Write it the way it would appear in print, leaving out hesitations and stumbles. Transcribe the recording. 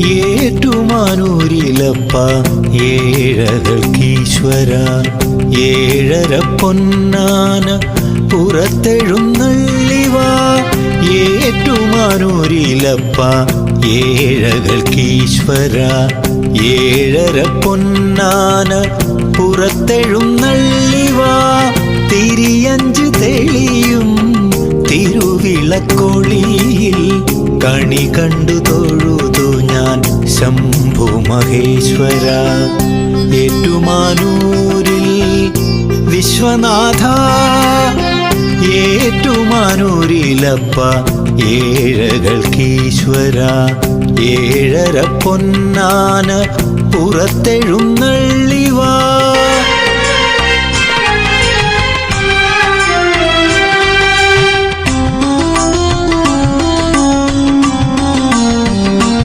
ഏറ്റുമാനൂരിലപ്പ ഏഴകൾക്കീശ്വര ഏഴര പൊന്നാന പുറത്തെഴുന്നള്ളിവാ. ഏറ്റുമാനൂരിലപ്പ ഏഴകൾക്കീശ്വര ഏഴര പൊന്നാന പുറത്തെഴുന്നള്ളിവാ. തിരിയഞ്ചു തെളിയും തിരുവിളക്കൊളിയിൽ കണി കണ്ടു തൊഴുതു ഞാൻ ശംഭു മഹേശ്വര. ഏറ്റുമാനൂരിൽ വിശ്വനാഥ ഏറ്റുമാനൂരിലപ്പ ഏഴകൾക്കീശ്വര ഏഴര പൊന്നാന പുറത്തെഴുന്നള്ളിവാ.